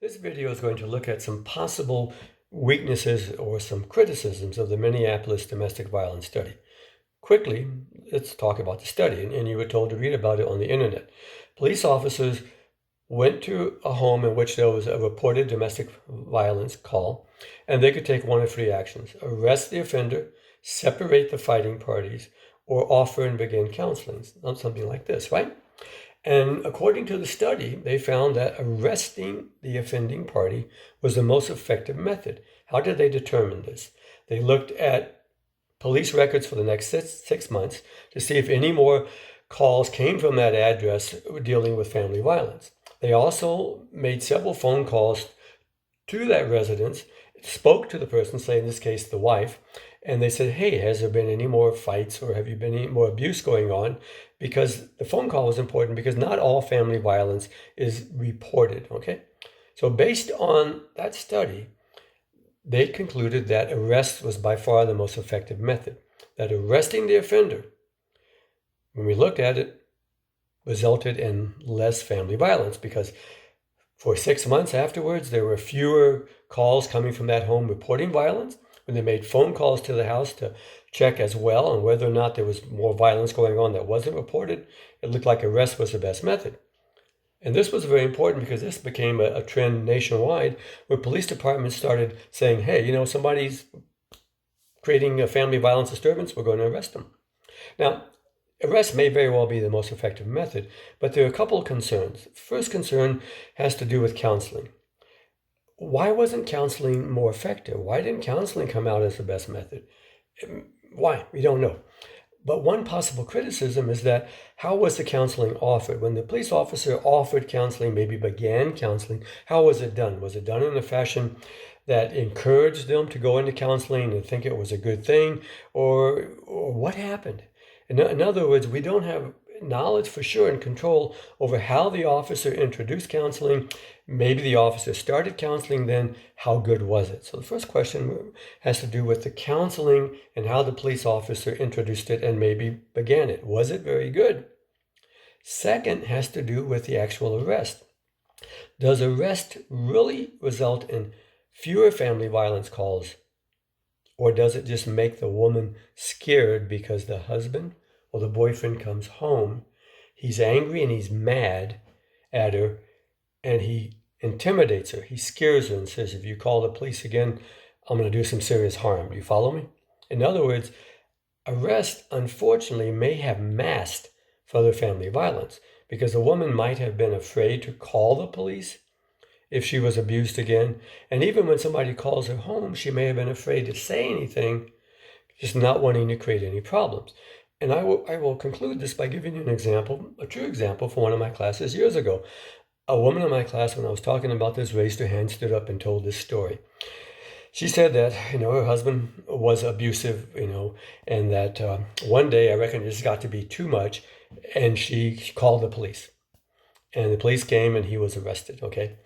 This video is going to look at some possible weaknesses or some criticisms of the Minneapolis domestic violence study. Quickly, let's talk about the study, and you were told to read about it on the internet. Police officers went to a home in which there was a reported domestic violence call, and they could take one of three actions: arrest the offender, separate the fighting parties, or offer and begin counseling, something like this, right? And according to the study, they found that arresting the offending party was the most effective method. How did they determine this? They looked at police records for the next six months to see if any more calls came from that address dealing with family violence. They also made several phone calls to that residence, spoke to the person, say in this case the wife, and they said, hey, has there been any more fights or have you been any more abuse going on? Because the phone call was important because not all family violence is reported, okay? So based on that study, they concluded that arrest was by far the most effective method, that arresting the offender, when we looked at it, resulted in less family violence because for 6 months afterwards, there were fewer calls coming from that home reporting violence. When they made phone calls to the house to check as well on whether or not there was more violence going on that wasn't reported, it looked like arrest was the best method. And this was very important because this became a trend nationwide where police departments started saying, hey, you know, somebody's creating a family violence disturbance, we're going to arrest them. Now, arrest may very well be the most effective method, but there are a couple of concerns. The first concern has to do with counseling. Why wasn't counseling more effective? Why didn't counseling come out as the best method? Why? We don't know. But one possible criticism is that how was the counseling offered? When the police officer offered counseling, maybe began counseling, how was it done? Was it done in a fashion that encouraged them to go into counseling and think it was a good thing? Or what happened? In other words, we don't have knowledge for sure and control over how the officer introduced counseling. Maybe the officer started counseling, then how good was it? So the first question has to do with the counseling and how the police officer introduced it and maybe began it. Was it very good? Second has to do with the actual arrest. Does arrest really result in fewer family violence calls? Or does it just make the woman scared because the husband or the boyfriend comes home, he's angry and he's mad at her, and he intimidates her. He scares her and says, if you call the police again, I'm going to do some serious harm. Do you follow me? In other words, arrest, unfortunately, may have masked further family violence because the woman might have been afraid to call the police if she was abused again. And even when somebody calls her home, she may have been afraid to say anything, just not wanting to create any problems. And I will conclude this by giving you an example, a true example from one of my classes years ago. A woman in my class, when I was talking about this, raised her hand, stood up and told this story. She said that, her husband was abusive, and that one day, I reckon it just got to be too much, and she called the police. And the police came and he was arrested, okay?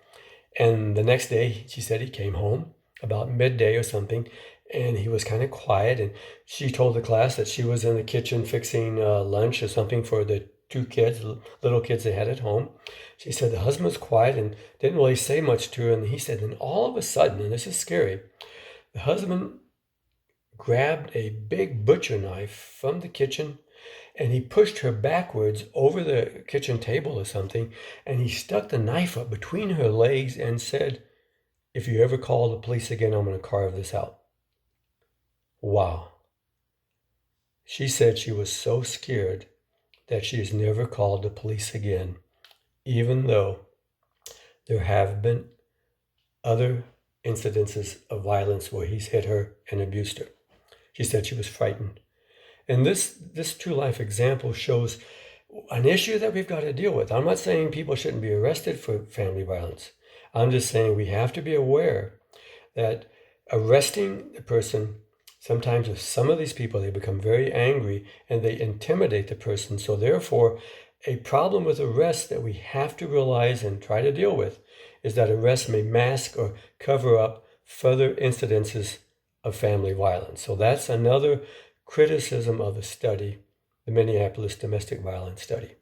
And the next day, she said he came home about midday or something, and he was kind of quiet. And she told the class that she was in the kitchen fixing lunch or something for the two kids, little kids they had at home. She said the husband was quiet and didn't really say much to her. And he said, then all of a sudden, and this is scary, the husband grabbed a big butcher knife from the kitchen and he pushed her backwards over the kitchen table or something, and he stuck the knife up between her legs and said, if you ever call the police again, I'm going to carve this out. Wow. She said she was so scared that she has never called the police again, even though there have been other incidences of violence where he's hit her and abused her. She said she was frightened. And this true life example shows an issue that we've got to deal with. I'm not saying people shouldn't be arrested for family violence. I'm just saying we have to be aware that arresting the person, sometimes with some of these people, they become very angry and they intimidate the person. So therefore, a problem with arrest that we have to realize and try to deal with is that arrest may mask or cover up further incidences of family violence. So that's another criticism of the study, the Minneapolis domestic violence study.